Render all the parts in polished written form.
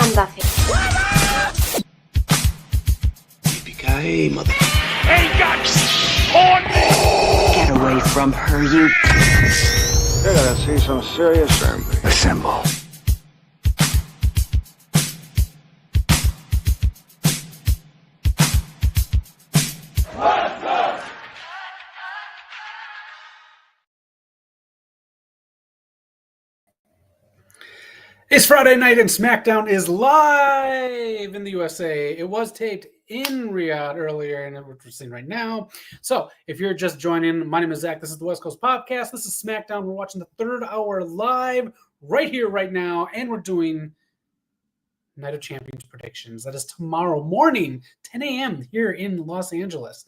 I'm Buffy. Yippee-ki-yay, mother. Hey, guys! On me! Get away from her, you. You're gonna see some serious family. Assemble. It's Friday night and SmackDown is live in the USA. It was taped in Riyadh earlier and we're seeing right now. So if you're just joining, my name is Zach. This is the West Coast Podcast. This is SmackDown. We're watching the third hour live right here, right now. And we're doing Night of Champions predictions. That is tomorrow morning, 10 a.m. here in Los Angeles.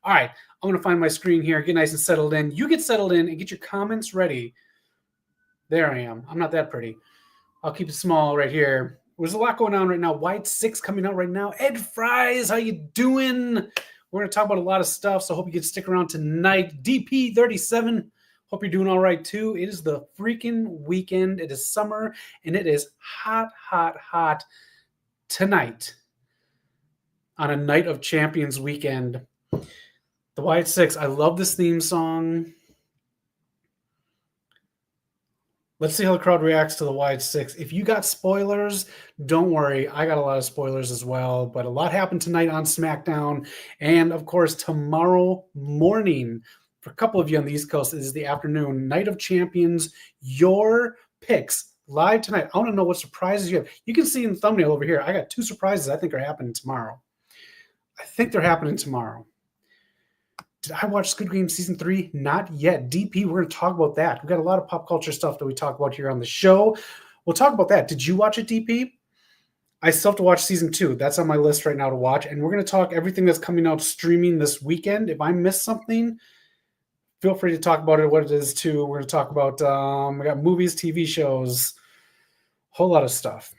All right, I'm going to find my screen here, get nice and settled in. You get settled in and get your comments ready. There I am. I'm not that pretty. I'll keep it small right here. There's a lot going on right now. White 6 coming out right now. Ed Fries, how you doing? We're going to talk about a lot of stuff, so I hope you can stick around tonight. DP37, hope you're doing all right too. It is the freaking weekend. It is summer, and it is hot, hot, hot tonight on a Night of Champions weekend. The White 6, I love this theme song. Let's see how the crowd reacts to the Wide 6. If you got spoilers, don't worry. I got a lot of spoilers as well. But a lot happened tonight on SmackDown. And, of course, tomorrow morning, for a couple of you on the East Coast, is the afternoon. Night of Champions, your picks live tonight. I want to know what surprises you have. You can see in the thumbnail over here, I got 2 surprises I think are happening tomorrow. I think they're happening tomorrow. Did I watch Squid Game Season 3? Not yet. DP, we're going to talk about that. We've got a lot of pop culture stuff that we talk about here on the show. We'll talk about that. Did you watch it, DP? I still have to watch Season 2. That's on my list right now to watch. And we're going to talk everything that's coming out streaming this weekend. If I missed something, feel free to talk about it, what it is, too. We're going to talk about, we got movies, TV shows, a whole lot of stuff.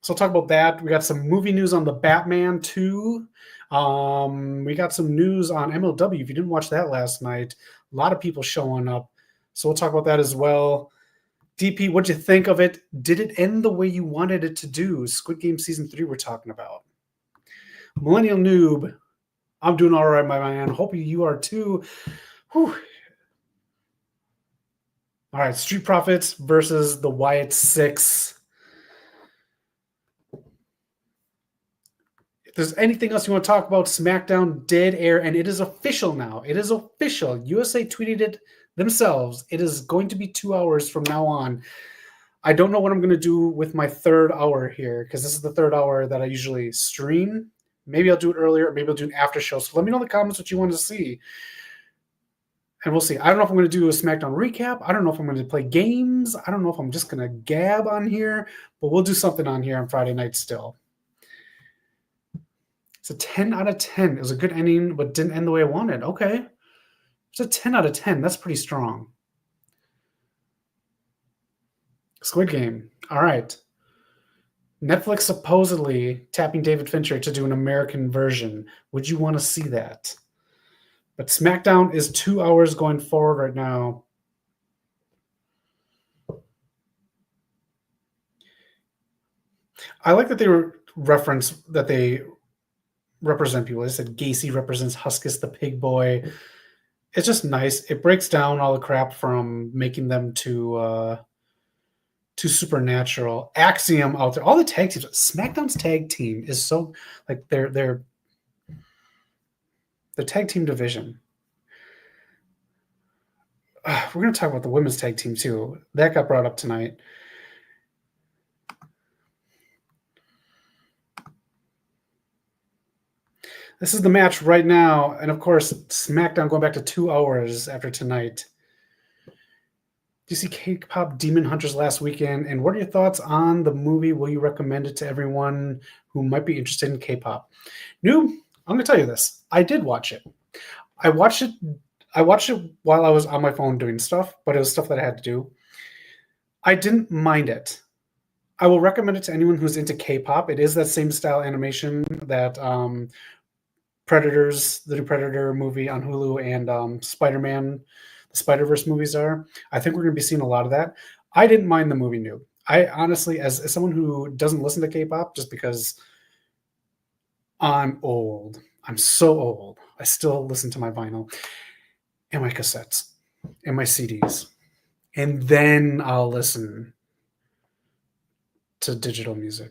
So we'll talk about that. We got some movie news on the Batman, too. We got some news on MLW. If you didn't watch that last night, a lot of people showing up. So we'll talk about that as well. DP, what'd you think of it? Did it end the way you wanted it to do? Squid Game Season 3 we're talking about. Millennial Noob, I'm doing all right, my man. Hope you are too. Whew. All right, Street Profits versus the Wyatt 6. If there's anything else you want to talk about, SmackDown did air, and it is official now. It is official. USA tweeted it themselves. It is going to be 2 hours from now on. I don't know what I'm going to do with my third hour here, because this is the third hour that I usually stream. Maybe I'll do it earlier, maybe I'll do an after show. So let me know in the comments what you want to see. And we'll see. I don't know if I'm going to do a SmackDown recap. I don't know if I'm going to play games. I don't know if I'm just going to gab on here, but we'll do something on here on Friday night still. It's a 10 out of 10. It was a good ending, but didn't end the way I wanted. Okay. It's a 10 out of 10. That's pretty strong. Squid Game. All right. Netflix supposedly tapping David Fincher to do an American version. Would you want to see that? But SmackDown is 2 hours going forward right now. I like that they represent people. They said Gacy represents Huskus the pig boy. It's just nice. It breaks down all the crap from making them too supernatural. Axiom out there. All the tag teams. SmackDown's tag team is so like the tag team division. We're going to talk about the women's tag team too. That got brought up tonight. This is the match right now. And of course, SmackDown going back to 2 hours after tonight. you see K-pop Demon Hunters last weekend? And what are your thoughts on the movie? Will you recommend it to everyone who might be interested in K-pop? Noob, I'm going to tell you this. I did watch it. I watched it while I was on my phone doing stuff, but it was stuff that I had to do. I didn't mind it. I will recommend it to anyone who's into K-pop. It is that same style animation that Predators, the new Predator movie on Hulu, and Spider-Man, the Spider-Verse movies are. I think we're going to be seeing a lot of that. I didn't mind the movie Noob. I honestly, as someone who doesn't listen to K-pop, just because I'm old. I'm so old. I still listen to my vinyl and my cassettes and my CDs. And then I'll listen to digital music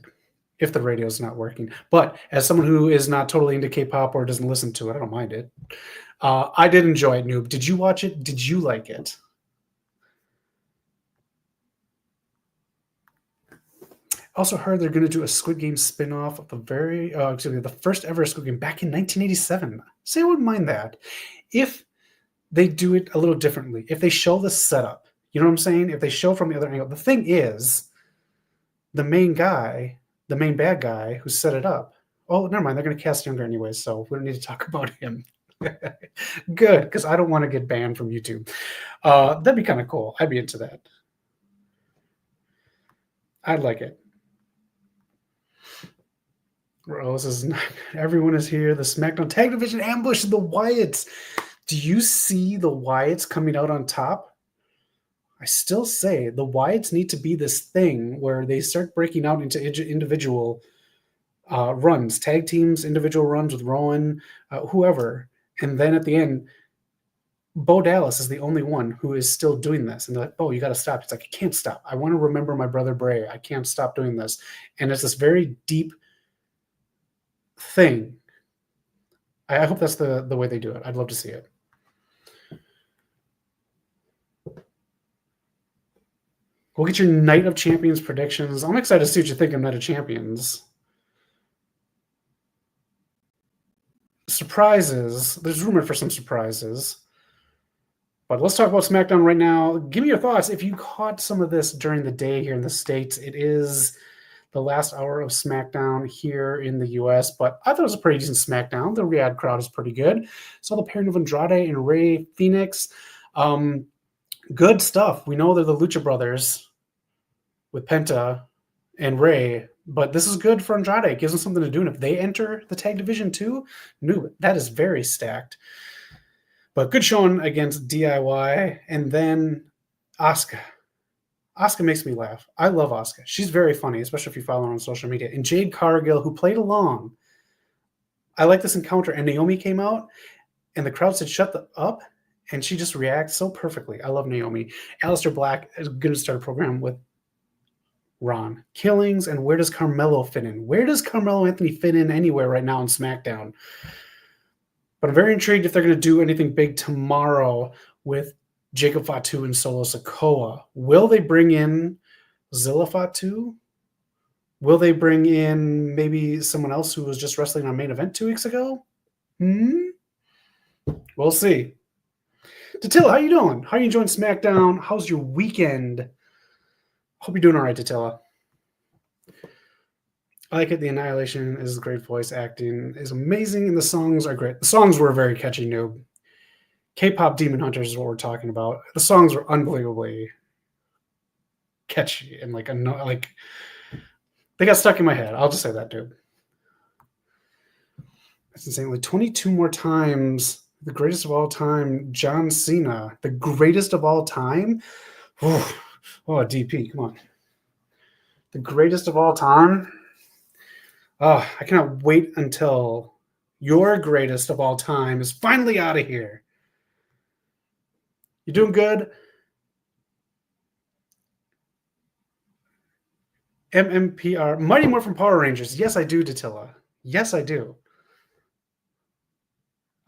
if the radio's not working. But as someone who is not totally into K-pop or doesn't listen to it, I don't mind it. I did enjoy it, Noob. Did you watch it? Did you like it? Also heard they're going to do a Squid Game spin-off of the first ever Squid Game back in 1987. So I wouldn't mind that. If they do it a little differently, if they show the setup, you know what I'm saying? If they show from the other angle. The thing is, the main bad guy who set it up, oh, never mind, they're going to cast younger anyways, so we don't need to talk about him. Good, because I don't want to get banned from YouTube. That'd be kind of cool. I'd be into that. I'd like it. Rose is not, everyone is here. The SmackDown Tag Division ambush, the Wyatts. Do you see the Wyatts coming out on top? I still say the Wyatts need to be this thing where they start breaking out into individual runs, tag teams, individual runs with Rowan, whoever. And then at the end, Bo Dallas is the only one who is still doing this. And they're like, Bo, you got to stop. It's like, I can't stop. I want to remember my brother Bray. I can't stop doing this. And it's this very deep thing. I hope that's the way they do it. I'd love to see it. We'll get your Night of Champions predictions. I'm excited to see what you think of Night of Champions. Surprises. There's rumor for some surprises. But let's talk about SmackDown right now. Give me your thoughts. If you caught some of this during the day here in the States, it is the last hour of SmackDown here in the US, but I thought it was a pretty decent SmackDown. The Riyadh crowd is pretty good. Saw the pairing of Andrade and Rey Phoenix. Good stuff. We know they're the Lucha Brothers with Penta and Rey, but this is good for Andrade. It gives them something to do. And if they enter the tag division too, that is very stacked. But good showing against DIY. And then Asuka. Asuka makes me laugh. I love Asuka. She's very funny, especially if you follow her on social media. And Jade Cargill, who played along. I like this encounter. And Naomi came out, and the crowd said, shut up. And she just reacts so perfectly. I love Naomi. Aleister Black is going to start a program with Ron Killings. And where does Carmelo fit in? Where does Carmelo Anthony fit in anywhere right now on SmackDown? But I'm very intrigued if they're going to do anything big tomorrow with Jacob Fatu and Solo Sikoa. Will they bring in Zilla Fatu? Will they bring in maybe someone else who was just wrestling on main event 2 weeks ago? We'll see. Tatilla, how you doing? How are you enjoying SmackDown? How's your weekend? Hope you're doing all right, Tatilla. I like it. The Annihilation is great. Voice acting is amazing, and the songs are great. The songs were very catchy, Noob. K-pop Demon Hunters is what we're talking about. The songs were unbelievably catchy and like they got stuck in my head. I'll just say that, dude. That's insane. Like 22 more times. The greatest of all time, John Cena. The greatest of all time? Oh, DP, come on. The greatest of all time? Oh, I cannot wait until your greatest of all time is finally out of here. You doing good? MMPR. Mighty Morphin Power Rangers. Yes, I do, Datilla. Yes, I do.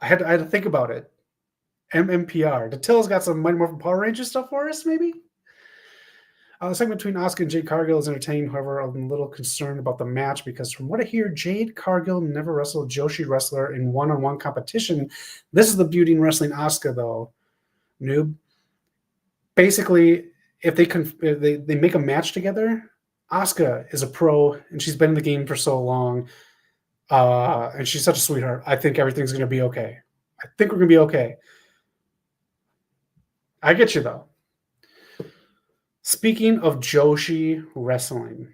I had to think about it. MMPR. Datilla's got some Mighty Morphin Power Rangers stuff for us, maybe? The segment between Asuka and Jade Cargill is entertaining. However, I'm a little concerned about the match because from what I hear, Jade Cargill never wrestled a Joshi wrestler in one-on-one competition. This is the beauty in wrestling Asuka, though. Noob. Basically, if they make a match together, Asuka is a pro and she's been in the game for so long. And she's such a sweetheart. I think everything's going to be okay. I think we're going to be okay. I get you, though. Speaking of Joshi wrestling,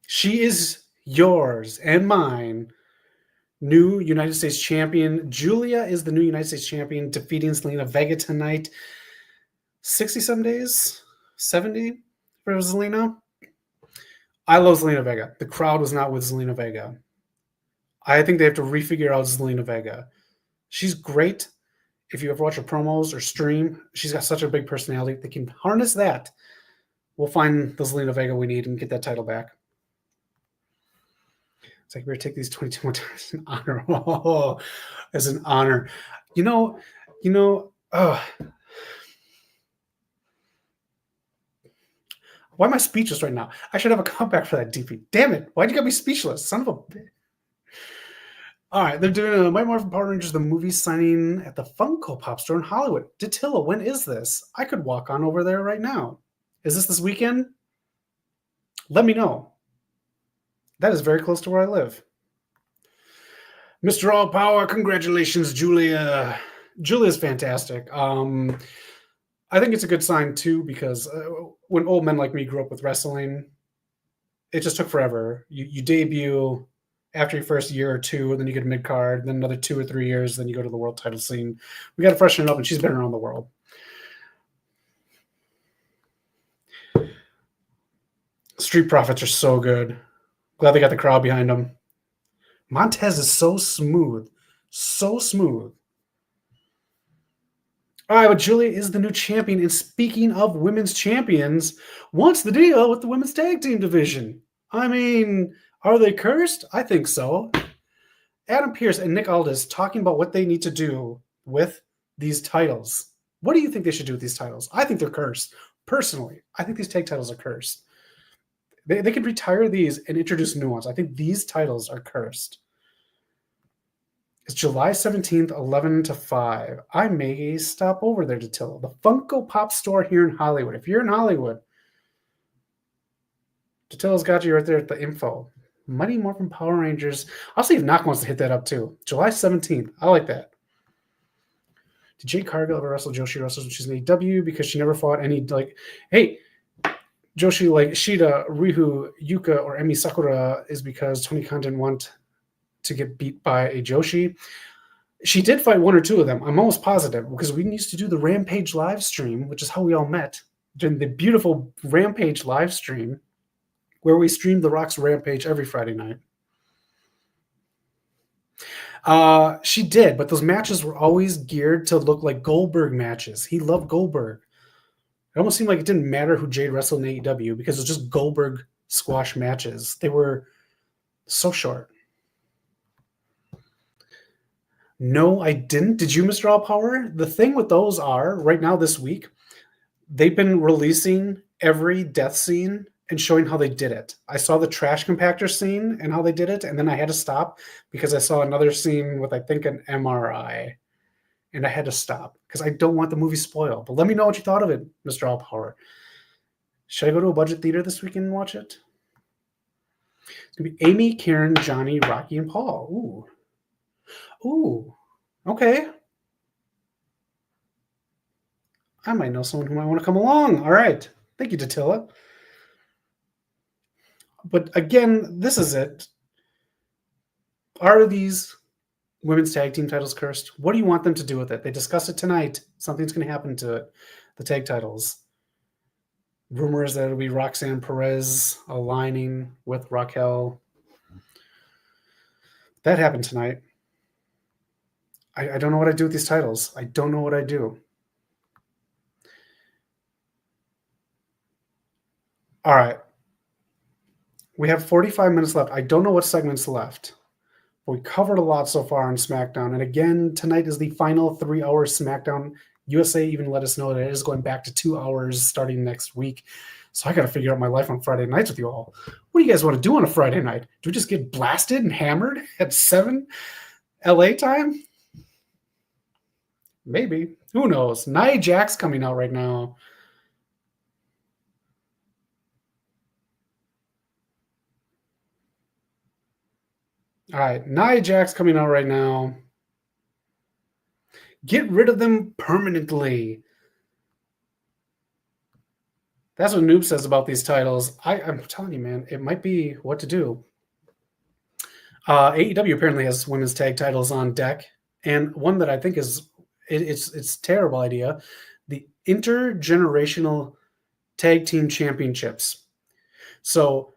she is yours and mine. New United States champion. Julia is the new United States champion, defeating Zelina Vega tonight. 60-some days? 70 for Zelina? I love Zelina Vega. The crowd was not with Zelina Vega. I think they have to refigure out Zelina Vega. She's great. If you ever watch her promos or stream, she's got such a big personality. They can harness that. We'll find the Zelina Vega we need and get that title back. It's like we're going to take these 22 more times as an honor. Oh, as an honor. Why am I speechless right now? I should have a comeback for that DP. Damn it. Why'd you get me speechless? Son of a bitch. All right, they're doing a Mighty Morphin Power Rangers, the movie signing at the Funko Pop store in Hollywood. Datilla, when is this? I could walk on over there right now. Is this weekend? Let me know. That is very close to where I live. Mr. All Power, congratulations, Julia. Julia's fantastic. I think it's a good sign, too, because when old men like me grew up with wrestling, it just took forever. You debut after your first year or two, and then you get a mid-card, then another 2 or 3 years, then you go to the world title scene. We got to freshen it up, and she's been around the world. Street Profits are so good. Glad they got the crowd behind them. Montez is so smooth. So smooth. All right, but Julia is the new champion. And speaking of women's champions, what's the deal with the women's tag team division? I mean, are they cursed? I think so. Adam Pearce and Nick Aldis talking about what they need to do with these titles. What do you think they should do with these titles? I think they're cursed. Personally, I think these tag titles are cursed. They could retire these and introduce new ones. I think these titles are cursed. It's July 17th, 11 to 5. I may stop over there to Tillo. The Funko Pop store here in Hollywood. If you're in Hollywood, Datillo's got you right there at the info. Mighty Morphin Power Rangers. I'll see if Knock wants to hit that up too. July 17th. I like that. Did Jade Cargill ever wrestle Joshi wrestles when she's in AEW? Because she never fought any, hey, Joshi, Shida, Rihu, Yuka, or Emi Sakura is because Tony Khan didn't want to get beat by a Joshi. She did fight one or two of them. I'm almost positive because we used to do the Rampage live stream, which is how we all met during the beautiful Rampage live stream where we streamed The Rock's Rampage every Friday night. She did, but those matches were always geared to look like Goldberg matches. He loved Goldberg. It almost seemed like it didn't matter who Jade wrestled in AEW because it was just Goldberg squash matches. They were so short. No, I didn't. Did you, Mr. All Power? The thing with those are, right now this week, they've been releasing every death scene and showing how they did it. I saw the trash compactor scene and how they did it, and then I had to stop because I saw another scene with, I think, an MRI. And I had to stop because I don't want the movie spoiled. But let me know what you thought of it, Mr. All Power. Should I go to a budget theater this weekend and watch it? It's going to be Amy, Karen, Johnny, Rocky, and Paul. Ooh. Okay. I might know someone who might want to come along. All right. Thank you, Datilla. But again, this is it. Are these women's tag team titles cursed? What do you want them to do with it? They discussed it tonight. Something's going to happen to it. The tag titles. Rumors that it'll be Roxanne Perez aligning with Raquel. That happened tonight. I don't know what I do with these titles. I don't know what I do. All right. We have 45 minutes left. I don't know what segment's left. We covered a lot so far on SmackDown. And again, tonight is the final 3-hour SmackDown. USA even let us know that it is going back to 2 hours starting next week. So I got to figure out my life on Friday nights with you all. What do you guys want to do on a Friday night? Do we just get blasted and hammered at 7 LA time? Maybe. Who knows? Nia Jax coming out right now. All right, Nia Jax coming out right now. Get rid of them permanently. That's what Noob says about these titles. I'm telling you, man, it might be what to do. AEW apparently has women's tag titles on deck, and one that I think is it's a terrible idea: the intergenerational tag team championships. So,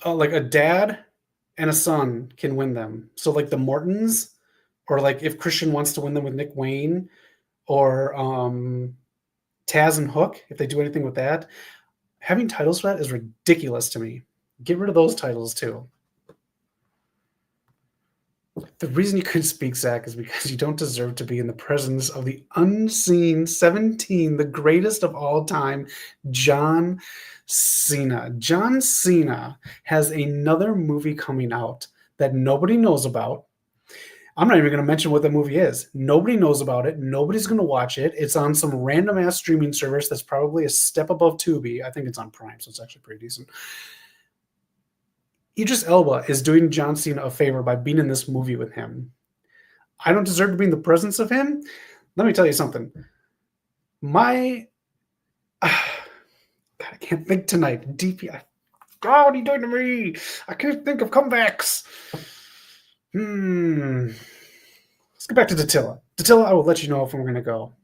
like a dad and a son can win them. So, like the Mortons, or like if Christian wants to win them with Nick Wayne, or Taz and Hook, if they do anything with that, having titles for that is ridiculous to me. Get rid of those titles too. The reason you couldn't speak, Zach, is because you don't deserve to be in the presence of the unseen 17, the greatest of all time, John Cena. John Cena has another movie coming out that nobody knows about. I'm not even going to mention what the movie is. Nobody knows about it. Nobody's going to watch it. It's on some random-ass streaming service that's probably a step above Tubi. I think it's on Prime, so it's actually pretty decent. Idris Elba is doing John Cena a favor by being in this movie with him. I don't deserve to be in the presence of him. Let me tell you something. God, I can't think tonight. DP, God, what are you doing to me? I can't think of comebacks. Let's get back to Datilla. Datilla, I will let you know if we're going to go.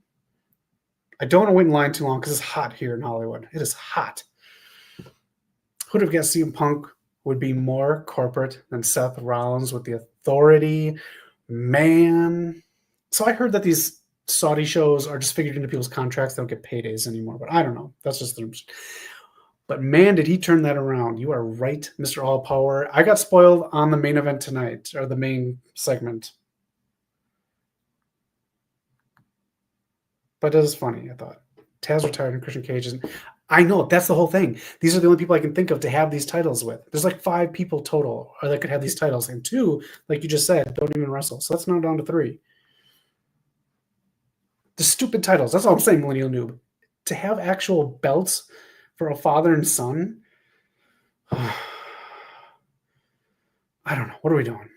I don't want to wait in line too long because it's hot here in Hollywood. It is hot. Who'd have guessed CM Punk would be more corporate than Seth Rollins with the authority? Man. So I heard that these Saudi shows are just figured into people's contracts. They don't get paydays anymore, but I don't know. That's just the... But man, did he turn that around. You are right, Mr. All Power. I got spoiled on the main event tonight, or the main segment. But it was funny, I thought. Taz retired and Christian Cage isn't. I know, that's the whole thing. These are the only people I can think of to have these titles with. There's like 5 people total that could have these titles, and 2, like you just said, don't even wrestle. So that's now down to 3. The stupid titles. That's all I'm saying, Millennial Noob. To have actual belts for a father and son, I don't know. What are we doing?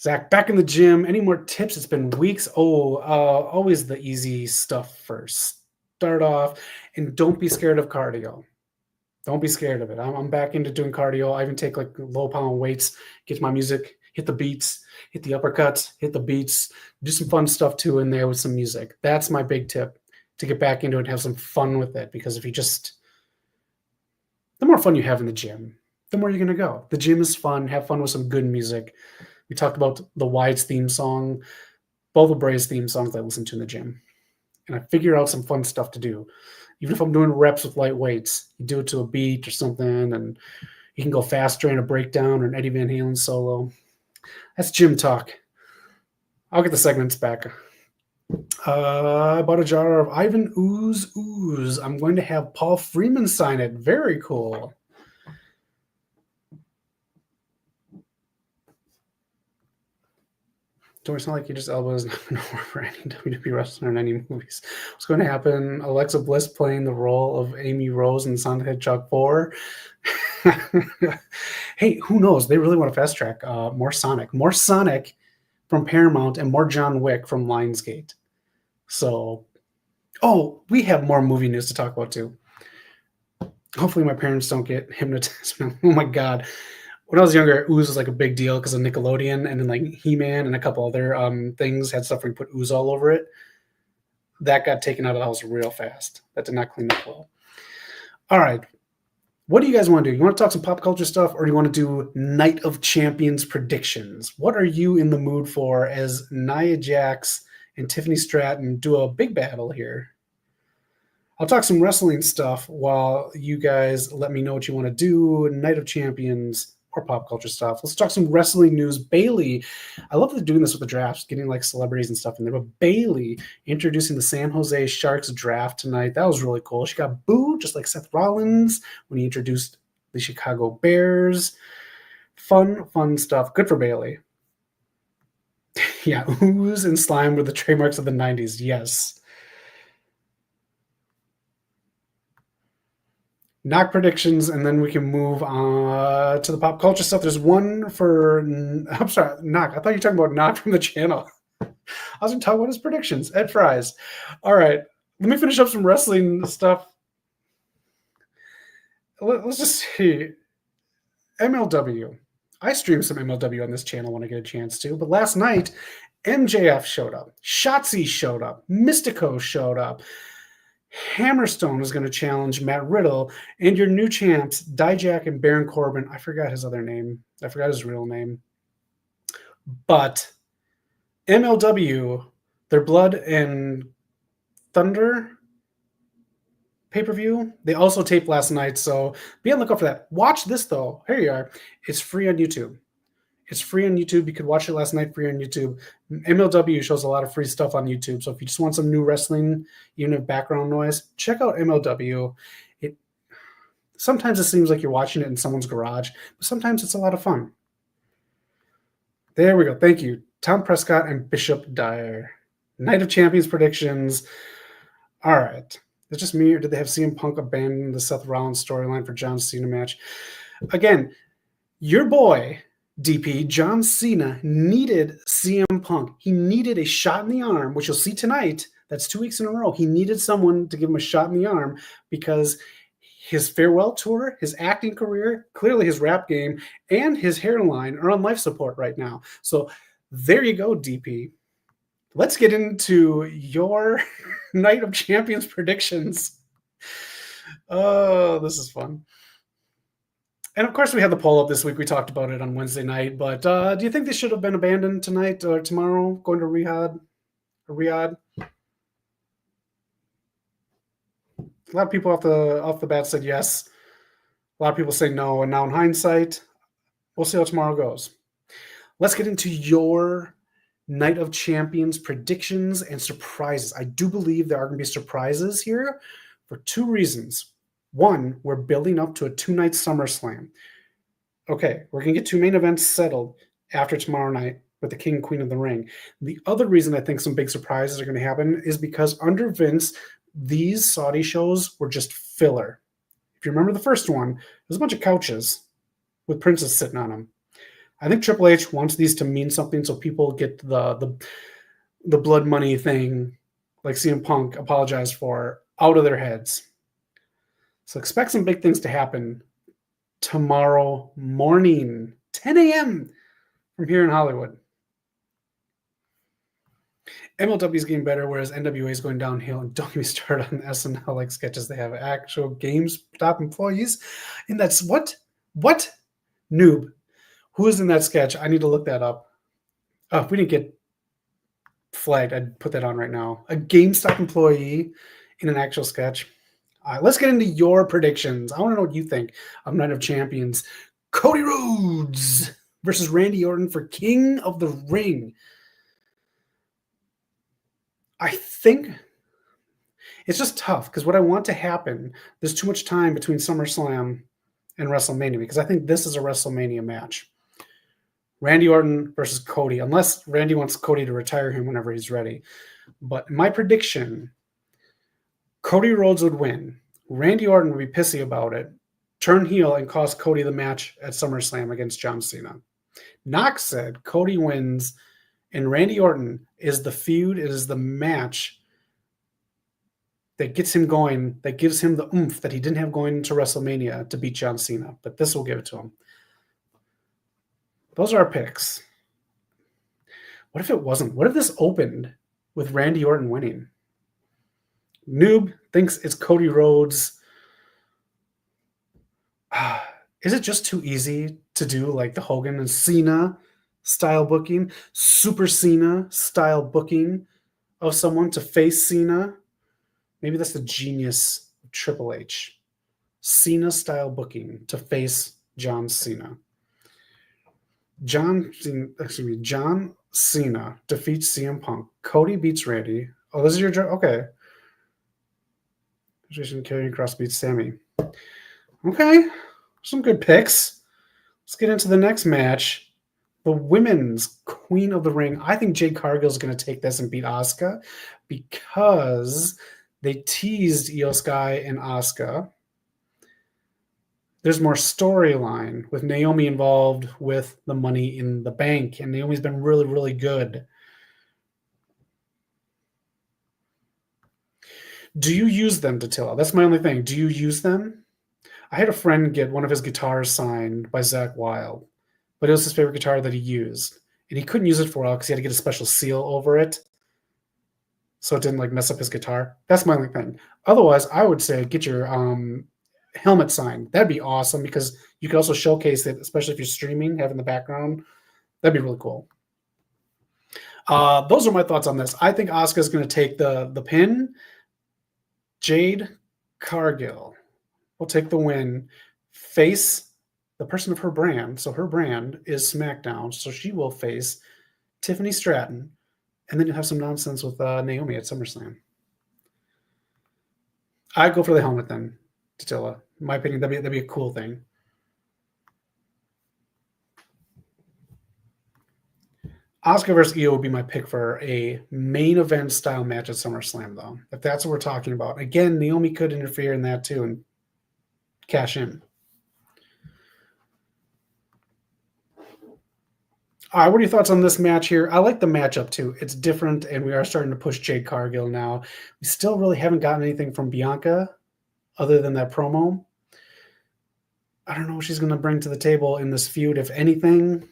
Zach, back in the gym. Any more tips? It's been weeks. Always the easy stuff first. Start off, and don't be scared of cardio. Don't be scared of it. I'm back into doing cardio. I even take like low pound weights, get my music, hit the beats, hit the uppercuts, hit the beats, do some fun stuff too in there with some music. That's my big tip, to get back into it and have some fun with it. Because if you just, the more fun you have in the gym, the more you're going to go. The gym is fun. Have fun with some good music. We talked about the Wide's theme song, both of Bray's theme songs I listen to in the gym. And I figure out some fun stuff to do. Even if I'm doing reps with light weights, you do it to a beat or something, and you can go faster in a breakdown or an Eddie Van Halen solo. That's gym talk. I'll get the segments back. I bought a jar of Ivan Ooze. I'm going to have Paul Freeman sign it. Very cool. Don't sound like Idris Elba is not going to work for any WWE wrestler in any movies. What's going to happen? Alexa Bliss playing the role of Amy Rose in Sonic the Hedgehog 4. Hey, who knows? They really want to fast track more Sonic from Paramount, and more John Wick from Lionsgate. So, we have more movie news to talk about too. Hopefully my parents don't get hypnotized. Oh my God. When I was younger, Ooze was like a big deal because of Nickelodeon, and then like He-Man and a couple other things had stuff where you put ooze all over it. That got taken out of the house real fast. That did not clean up well. All right. What do you guys want to do? You want to talk some pop culture stuff, or do you want to do Night of Champions predictions? What are you in the mood for as Nia Jax and Tiffany Stratton do a big battle here? I'll talk some wrestling stuff while you guys let me know what you want to do. Night of Champions or pop culture stuff. Let's talk some wrestling news. Bayley, I love doing this with the drafts, getting like celebrities and stuff in there. But Bayley introducing the San Jose Sharks draft tonight. That was really cool. She got booed just like Seth Rollins when he introduced the Chicago Bears. Fun stuff. Good for Bayley. Yeah, ooze and slime were the trademarks of the 90s. Yes. Knock predictions, and then we can move on to the pop culture stuff. There's one for, I'm sorry, Knock. I thought you were talking about Knock from the channel. I was going to talk about his predictions. Ed Fries. All right. Let me finish up some wrestling stuff. Let's just see. MLW. I stream some MLW on this channel when I get a chance to, but last night, MJF showed up. Shotzi showed up. Mystico showed up. Hammerstone is going to challenge Matt Riddle, and your new champs, Dijak and Baron Corbin. I forgot his other name. I forgot his real name. But MLW, their Blood and Thunder pay-per-view, they also taped last night, so be on the lookout for that. Watch this, though. Here you are. It's free on YouTube. It's free on YouTube. You could watch it last night free on YouTube. MLW shows a lot of free stuff on YouTube, so if you just want some new wrestling, even if background noise, check out MLW. Sometimes it seems like you're watching it in someone's garage, but sometimes it's a lot of fun. There we go. Thank you. Tom Prescott and Bishop Dyer. Night of Champions predictions. All right. It's just me, or did they have CM Punk abandon the Seth Rollins storyline for John Cena match? Again, your boy, DP, John Cena, needed CM Punk. He needed a shot in the arm, which you'll see tonight. That's 2 weeks in a row. He needed someone to give him a shot in the arm because his farewell tour, his acting career, clearly his rap game, and his hairline are on life support right now. So there you go, DP. Let's get into your Night of Champions predictions. Oh, this is fun. And of course, we had the poll up this week. We talked about it on Wednesday night. But do you think they should have been abandoned tonight or tomorrow, going to Riyadh? A lot of people off the bat said yes. A lot of people say no. And now in hindsight, we'll see how tomorrow goes. Let's get into your Night of Champions predictions and surprises. I do believe there are going to be surprises here for 2 reasons. One, we're building up to a 2-night SummerSlam. Okay, we're going to get 2 main events settled after tomorrow night with the King and Queen of the Ring. The other reason I think some big surprises are going to happen is because under Vince, these Saudi shows were just filler. If you remember the first one, it was a bunch of couches with princes sitting on them. I think Triple H wants these to mean something so people get the blood money thing, like CM Punk apologized for, out of their heads. So expect some big things to happen tomorrow morning, 10 a.m. from here in Hollywood. MLW is getting better, whereas NWA is going downhill. And don't get me started on the SNL like sketches. They have actual GameStop employees. And that's what noob. Who is in that sketch? I need to look that up. Oh, if we didn't get flagged, I'd put that on right now. A GameStop employee in an actual sketch. All right, let's get into your predictions. I want to know what you think of Night of Champions. Cody Rhodes versus Randy Orton for King of the Ring. I think it's just tough because what I want to happen, there's too much time between SummerSlam and WrestleMania because I think this is a WrestleMania match. Randy Orton versus Cody, unless Randy wants Cody to retire him whenever he's ready. But my prediction, Cody Rhodes would win. Randy Orton would be pissy about it, turn heel, and cost Cody the match at SummerSlam against John Cena. Knox said Cody wins, and Randy Orton is the feud, it is the match that gets him going, that gives him the oomph that he didn't have going into WrestleMania to beat John Cena. But this will give it to him. Those are our picks. What if it wasn't? What if this opened with Randy Orton winning? Noob thinks it's Cody Rhodes. Is it just too easy to do like the Hogan and Cena style booking? Super Cena style booking of someone to face Cena? Maybe that's the genius of Triple H. Cena style booking to face John Cena. John Cena defeats CM Punk. Cody beats Randy. Oh, this is your joke? Okay. Karrion Kross beats Sami. Okay. Some good picks. Let's get into the next match. The women's Queen of the Ring. I think Jade Cargill is going to take this and beat Asuka because they teased Io Sky and Asuka. There's more storyline with Naomi involved with the Money in the Bank, and Naomi's been really, really good. Do you use them, Datilla? That's my only thing. Do you use them? I had a friend get one of his guitars signed by Zach Wilde, but it was his favorite guitar that he used. And he couldn't use it for a while because he had to get a special seal over it so it didn't like mess up his guitar. That's my only thing. Otherwise, I would say get your helmet signed. That'd be awesome because you could also showcase it, especially if you're streaming, have in the background. That'd be really cool. Those are my thoughts on this. I think Asuka's going to take the pin. Jade Cargill will take the win, face the person of her brand. So her brand is SmackDown. So she will face Tiffany Stratton. And then you'll have some nonsense with Naomi at SummerSlam. I'd go for the helmet then, Tatilla. In my opinion, that'd be a cool thing. Asuka versus Io would be my pick for a main event style match at SummerSlam, though. If that's what we're talking about. Again, Naomi could interfere in that too and cash in. All right, what are your thoughts on this match here? I like the matchup too. It's different, and we are starting to push Jade Cargill now. We still really haven't gotten anything from Bianca other than that promo. I don't know what she's going to bring to the table in this feud, if anything.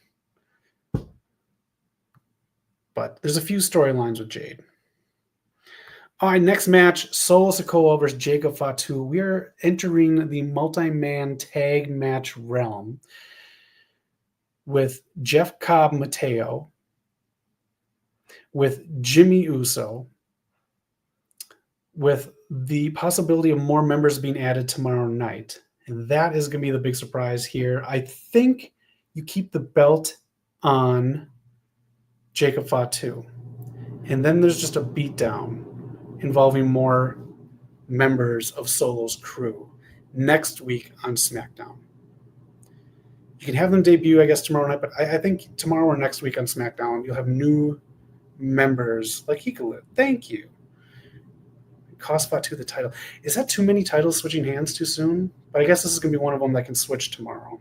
But there's a few storylines with Jade. All right, next match, Solo Sikoa versus Jacob Fatu. We are entering the multi-man tag match realm with Jeff Cobb Mateo, with Jimmy Uso, with the possibility of more members being added tomorrow night. And that is going to be the big surprise here. I think you keep the belt on Jacob Fatu. And then there's just a beatdown involving more members of Solo's crew next week on SmackDown. You can have them debut, I guess, tomorrow night, but I think tomorrow or next week on SmackDown, you'll have new members like Hikalu. Thank you. Cost Fatu the title. Is that too many titles switching hands too soon? But I guess this is going to be one of them that can switch tomorrow.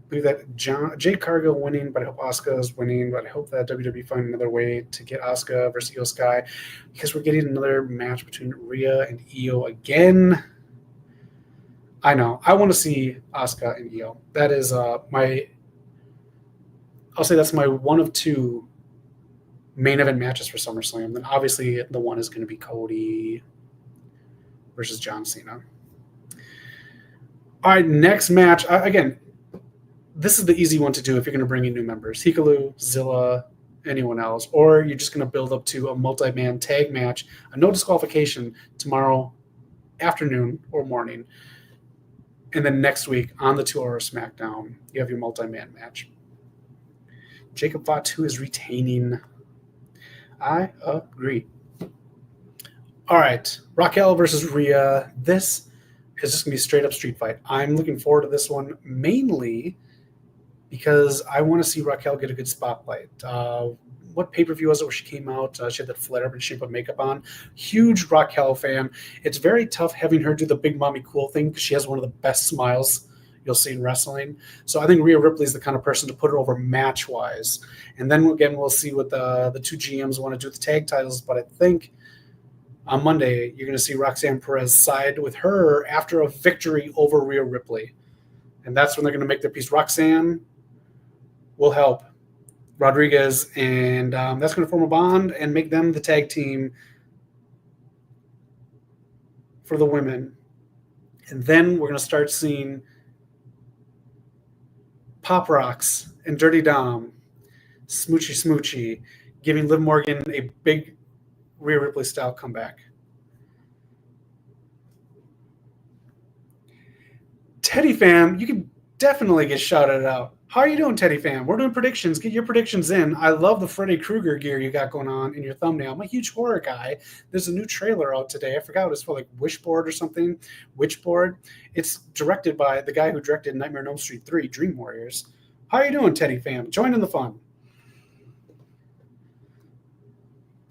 I believe that Jade Cargill winning, but I hope Asuka is winning. But I hope that WWE find another way to get Asuka versus Io Sky because we're getting another match between Rhea and Io again. I know. I want to see Asuka and Io. That is I'll say that's my one of two main event matches for SummerSlam. Then obviously the one is going to be Cody versus John Cena. All right, next match. Again, this is the easy one to do if you're going to bring in new members. Hikalu, Zilla, anyone else. Or you're just going to build up to a multi-man tag match, a no disqualification tomorrow afternoon or morning. And then next week on the 2-hour SmackDown, you have your multi-man match. Jacob Fatu is retaining. I agree. All right, Raquel versus Rhea. This is just going to be a straight-up street fight. I'm looking forward to this one mainly because I want to see Raquel get a good spotlight. What pay-per-view was it where she came out? She had that flare-up and she put makeup on. Huge Raquel fan. It's very tough having her do the big mommy cool thing because she has one of the best smiles you'll see in wrestling. So I think Rhea Ripley is the kind of person to put her over match-wise. And then again, we'll see what the two GMs want to do with the tag titles. But I think on Monday, you're going to see Roxanne Perez side with her after a victory over Rhea Ripley. And that's when they're going to make their peace. Roxanne will help Rodriguez, and that's going to form a bond and make them the tag team for the women. And then we're going to start seeing Pop Rocks and Dirty Dom, Smoochy, giving Liv Morgan a big Rhea Ripley style comeback. Teddy fam, you can definitely get shouted out. How are you doing, Teddy fam? We're doing predictions. Get your predictions in. I love the Freddy Krueger gear you got going on in your thumbnail. I'm a huge horror guy. There's a new trailer out today. I forgot what it's for, like Wishboard or something. Witchboard. It's directed by the guy who directed Nightmare on Elm Street 3, Dream Warriors. How you doing, Teddy fam? Join in the fun.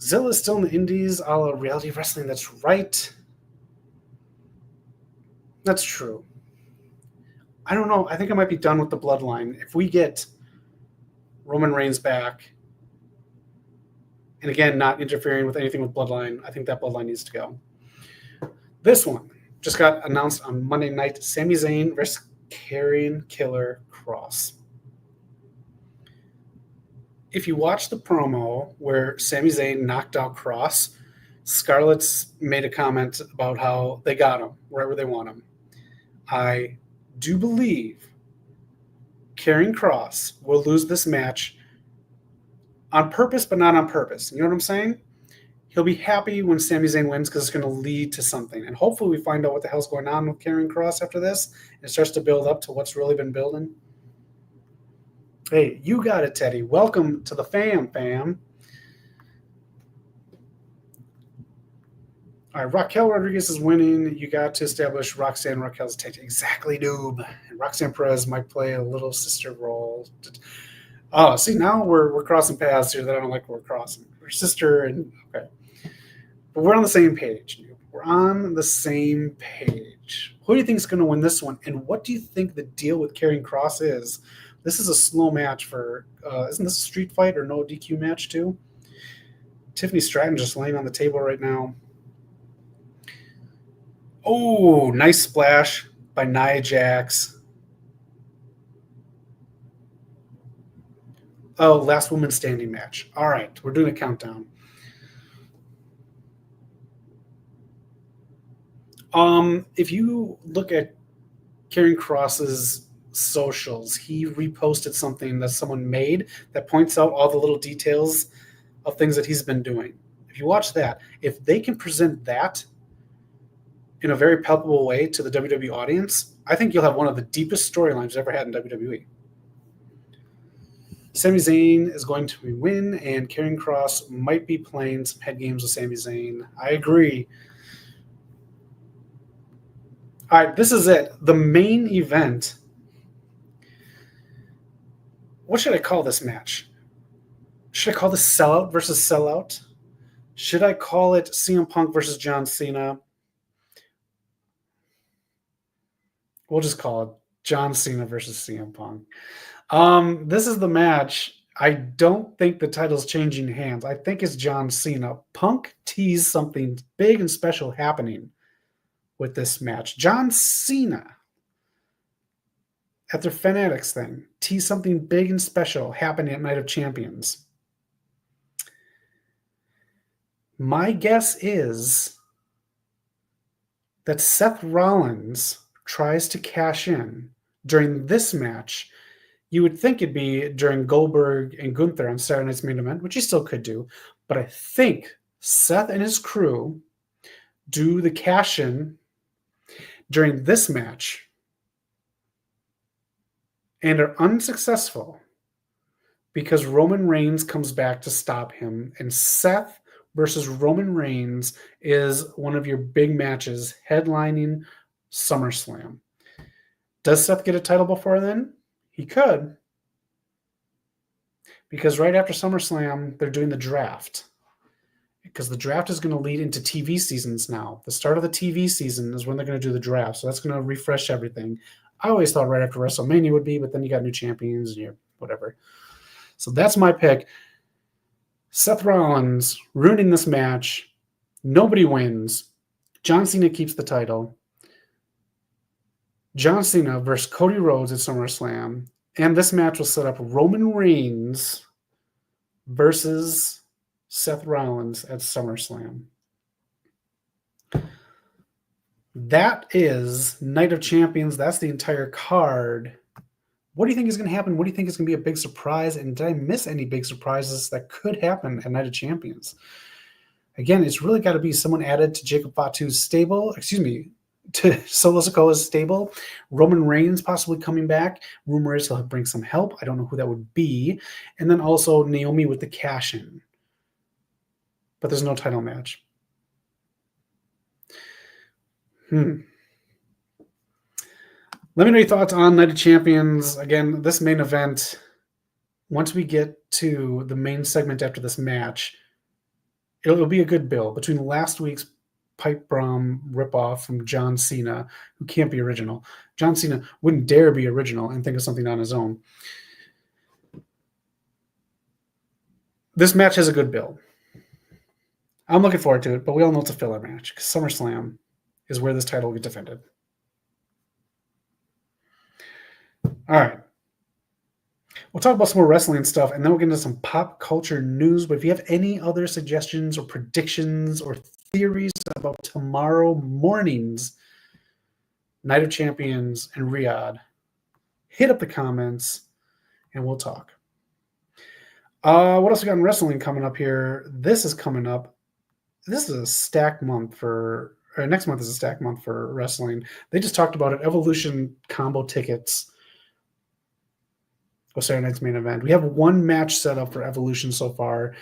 Zilla's still in the indies, a la reality wrestling. That's right. That's true. I don't know. I think I might be done with the bloodline. If we get Roman Reigns back, and again, not interfering with anything with bloodline, I think that bloodline needs to go. This one just got announced on Monday night. Sami Zayn versus Karrion Killer Kross. If you watch the promo where Sami Zayn knocked out Kross, Scarlett's made a comment about how they got him wherever they want him. I do believe Karrion Kross will lose this match on purpose, but not on purpose. You know what I'm saying? He'll be happy when Sami Zayn wins because it's going to lead to something. And hopefully we find out what the hell's going on with Karrion Kross after this. And it starts to build up to what's really been building. Hey, you got it, Teddy. Welcome to the fam. All right, Raquel Rodriguez is winning. You got to establish Roxanne Raquel's tag. Exactly, noob. And Roxanne Perez might play a little sister role. Oh, see, now we're crossing paths here that I don't like we're crossing. We're sister and okay. But we're on the same page. We're on the same page. Who do you think is going to win this one? And what do you think the deal with Karrion Kross is? This is a slow match for, isn't this a street fight or no DQ match too? Tiffany Stratton just laying on the table right now. Oh, nice splash by Nia Jax. Oh, last woman standing match. All right, we're doing a countdown. If you look at Karrion Kross's socials, he reposted something that someone made that points out all the little details of things that he's been doing. If you watch that, if they can present that in a very palpable way to the WWE audience, I think you'll have one of the deepest storylines ever had in WWE. Sami Zayn is going to win, and Karrion Kross might be playing some head games with Sami Zayn. I agree. All right, this is it. The main event. What should I call this match? Should I call this Sellout versus Sellout? Should I call it CM Punk versus John Cena? We'll just call it John Cena versus CM Punk. This is the match. I don't think the title's changing hands. I think it's John Cena. Punk teased something big and special happening with this match. John Cena, at their Fanatics thing, teased something big and special happening at Night of Champions. My guess is that Seth Rollins tries to cash in during this match. You would think it'd be during Goldberg and Gunther on Saturday Night's Main Event, which he still could do. But I think Seth and his crew do the cash-in during this match and are unsuccessful because Roman Reigns comes back to stop him. And Seth versus Roman Reigns is one of your big matches headlining SummerSlam. Does Seth get a title before then? He could. Because right after SummerSlam, they're doing the draft. Because the draft is going to lead into TV seasons now. The start of the TV season is when they're going to do the draft. So that's going to refresh everything. I always thought right after WrestleMania would be, but then you got new champions and you're whatever. So that's my pick. Seth Rollins ruining this match. Nobody wins. John Cena keeps the title. John Cena versus Cody Rhodes at SummerSlam. And this match will set up Roman Reigns versus Seth Rollins at SummerSlam. That is Night of Champions. That's the entire card. What do you think is going to happen? What do you think is going to be a big surprise? And did I miss any big surprises that could happen at Night of Champions? Again, it's really got to be someone added to Jacob Fatu's stable. To Solo Sikoa's stable. Roman Reigns possibly coming back. Rumor is he'll bring some help. I don't know who that would be. And then also Naomi with the cash-in. But there's no title match. Let me know your thoughts on Night of Champions. Again, this main event, once we get to the main segment after this match, it'll be a good build between last week's pipe bomb ripoff from John Cena, who can't be original. John Cena wouldn't dare be original and think of something on his own. This match has a good build. I'm looking forward to it, but we all know it's a filler match because SummerSlam is where this title will get defended. All right. We'll talk about some more wrestling stuff, and then we'll get into some pop culture news. But if you have any other suggestions or predictions or theories about tomorrow morning's Night of Champions in Riyadh, hit up the comments, and we'll talk. What else we got in wrestling coming up here? This is coming up. This is a stacked month for... next month is a stacked month for wrestling. They just talked about it. Evolution combo tickets. Saturday night's main event. We have one match set up for Evolution so far.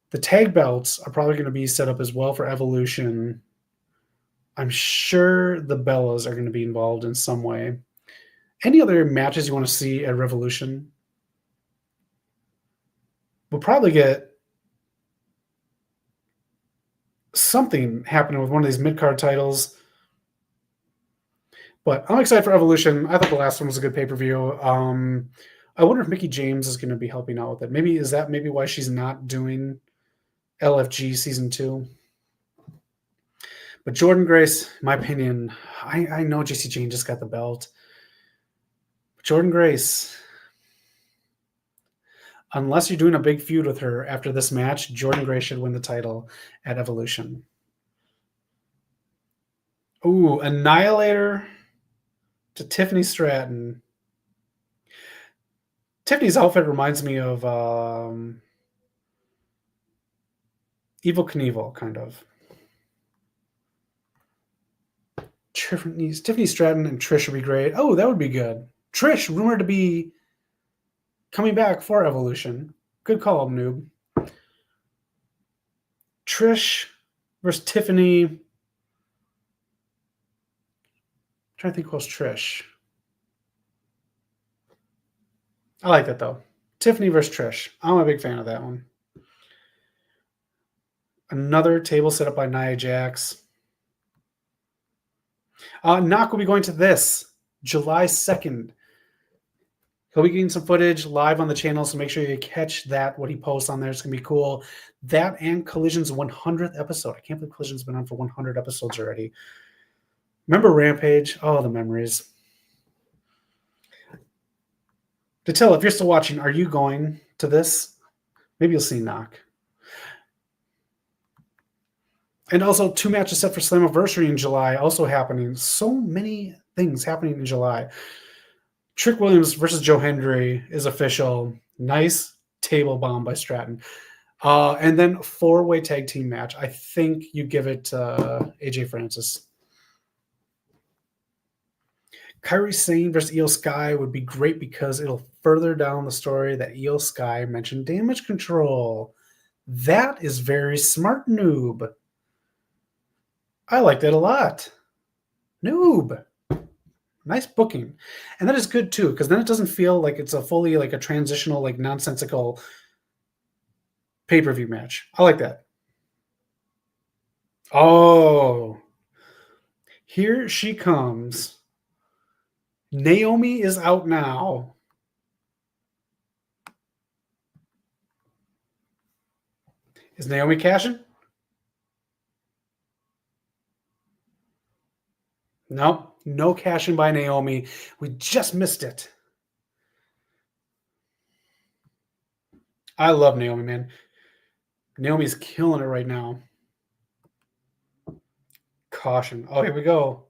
The tag belts are probably going to be set up as well for Evolution. I'm sure the Bellas are going to be involved in some way. Any other matches you want to see at Revolution? We'll probably get something happening with one of these mid-card titles. But I'm excited for Evolution. I thought the last one was a good pay-per-view. I wonder if Mickie James is going to be helping out with it. Maybe is that maybe why she's not doing LFG Season 2? But Jordynne Grace, in my opinion, I know JC Jane just got the belt. But Jordynne Grace, unless you're doing a big feud with her after this match, Jordynne Grace should win the title at Evolution. Ooh, Annihilator to Tiffany Stratton. Tiffany's outfit reminds me of Evel Knievel, kind of. Tiffany Stratton and Trish would be great. Oh, that would be good. Trish, rumored to be coming back for Evolution. Good call, noob. Trish versus Tiffany. I'm trying to think who's Trish. I like that, though. Tiffany versus Trish. I'm a big fan of that one. Another table set up by Nia Jax. Knock will be going to this July 2nd. He'll be getting some footage live on the channel, so make sure you catch that, what he posts on there. It's going to be cool. That and Collision's 100th episode. I can't believe Collision's been on for 100 episodes already. Remember Rampage? Oh, the memories. Datil, if you're still watching, are you going to this? Maybe you'll see Knock. And also 2 matches set for Slammiversary in July also happening. So many things happening in July. Trick Williams versus Joe Hendry is official. Nice table bomb by Stratton. And then 4-way tag team match. I think you give it to AJ Francis. Kairi Sane versus Io Sky would be great because it'll further down the story that Io Sky mentioned damage control. That is very smart, noob. I like that a lot. Noob. Nice booking. And that is good, too, because then it doesn't feel like it's a fully, like a transitional, like nonsensical pay-per-view match. I like that. Oh. Here she comes. Naomi is out now. Is Naomi cashing? No, no cashing by Naomi. We just missed it. I love Naomi, man. Naomi's killing it right now. Caution. Oh, here we go.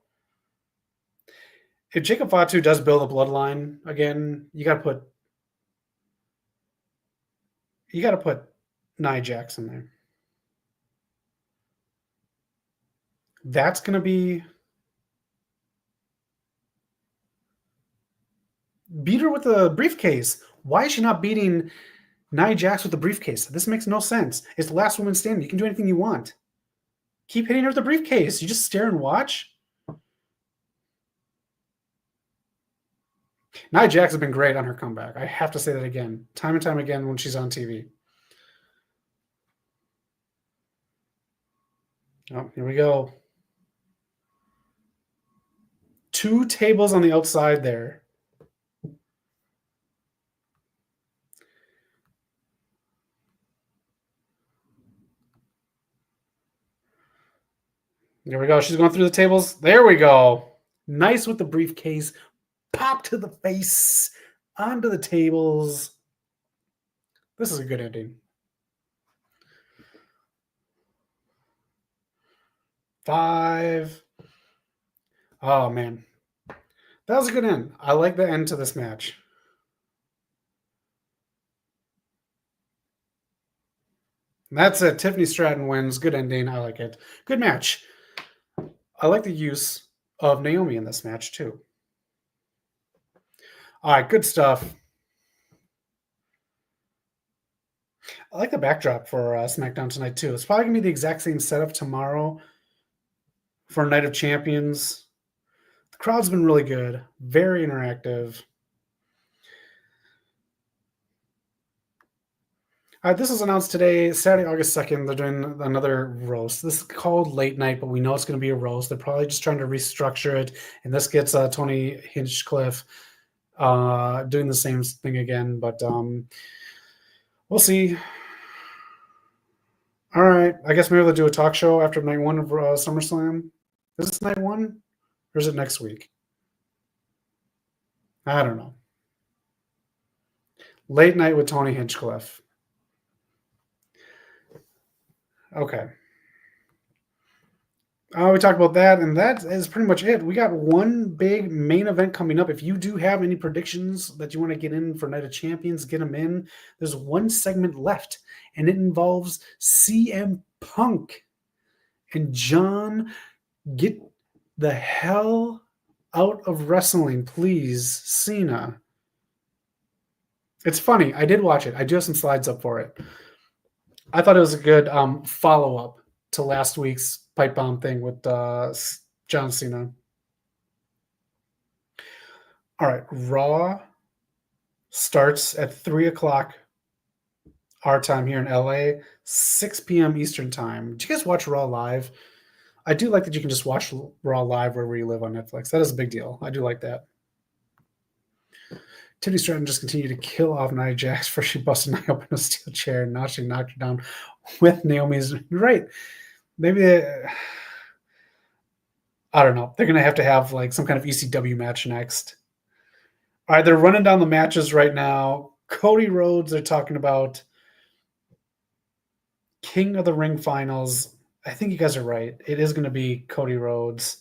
If Jacob Fatu does build a bloodline again, you gotta put Nia Jax in there. That's gonna be beat her with the briefcase. Why is she not beating Nia Jax with the briefcase? This makes no sense. It's the last woman standing. You can do anything you want. Keep hitting her with the briefcase. You just stare and watch. Nia Jax has been great on her comeback. I have to say that again, time and time again when she's on TV. Oh, here we go. 2 tables on the outside there. There we go. She's going through the tables. There we go. Nice with the briefcase. Pop to the face. Onto the tables. This is a good ending. 5. Oh, man. That was a good end. I like the end to this match. And that's it. Tiffany Stratton wins. Good ending. I like it. Good match. I like the use of Naomi in this match, too. All right, good stuff. I like the backdrop for SmackDown tonight, too. It's probably going to be the exact same setup tomorrow for Night of Champions. The crowd's been really good. Very interactive. All right, this was announced today, Saturday, August 2nd. They're doing another roast. This is called Late Night, but we know it's going to be a roast. They're probably just trying to restructure it. And this gets Tony Hinchcliffe doing the same thing again. But we'll see. All right. I guess maybe they'll do a talk show after night 1 of SummerSlam. Is this night 1? Or is it next week? I don't know. Late Night with Tony Hinchcliffe. Okay. We talked about that, and that is pretty much it. We got one big main event coming up. If you do have any predictions that you want to get in for Night of Champions, get them in. There's one segment left, and it involves CM Punk. And John, get the hell out of wrestling, please, Cena. It's funny. I did watch it. I do have some slides up for it. I thought it was a good follow-up to last week's pipe bomb thing with John Cena. All right, Raw starts at 3 o'clock our time here in LA, 6 p.m. Eastern time. Do you guys watch Raw live? I do like that you can just watch Raw live wherever you live on Netflix. That is a big deal. I do like that. Tiffany Stratton just continued to kill off Nia Jax for she busted Nia up in a steel chair and now she knocked her down with Naomi's. Right. Maybe I don't know. They're going to have like some kind of ECW match next. All right, they're running down the matches right now. Cody Rhodes, they're talking about King of the Ring finals. I think you guys are right. It is going to be Cody Rhodes.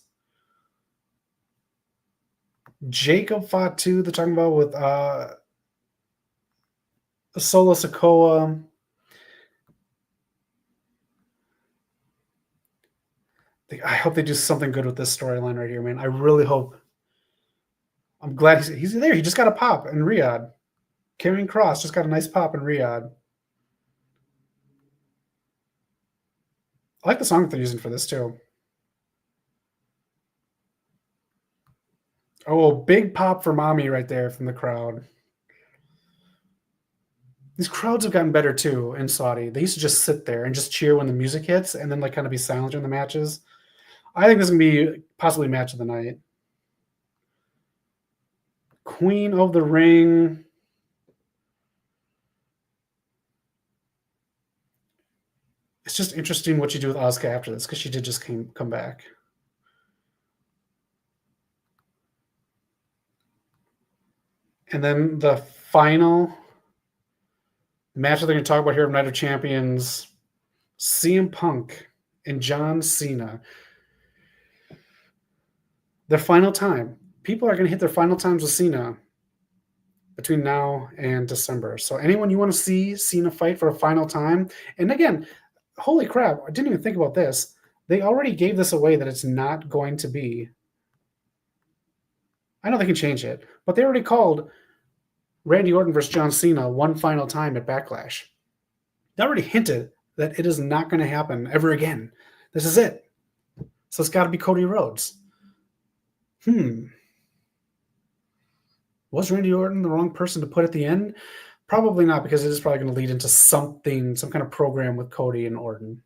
Jacob Fatu, they're talking about with Solo Sikoa. I hope they do something good with this storyline right here, man. I really hope. I'm glad he's there. He just got a pop in Riyadh. Karrion Kross just got a nice pop in Riyadh. I like the song that they're using for this, too. Oh, big pop for Mommy right there from the crowd. These crowds have gotten better, too, in Saudi. They used to just sit there and just cheer when the music hits and then like kind of be silent during the matches. I think this is going to be possibly match of the night. Queen of the Ring. It's just interesting what you do with Asuka after this because she did just come back. And then the final match that they're going to talk about here of Night of Champions, CM Punk and John Cena. Their final time. People are going to hit their final times with Cena between now and December. So anyone you want to see Cena fight for a final time, and again, holy crap, I didn't even think about this. They already gave this away that it's not going to be. I know they can change it, but they already called Randy Orton versus John Cena one final time at Backlash. They already hinted that it is not going to happen ever again. This is it. So it's got to be Cody Rhodes. We'll Was Randy Orton the wrong person to put at the end? Probably not, because it is probably going to lead into something, some kind of program with Cody and Orton.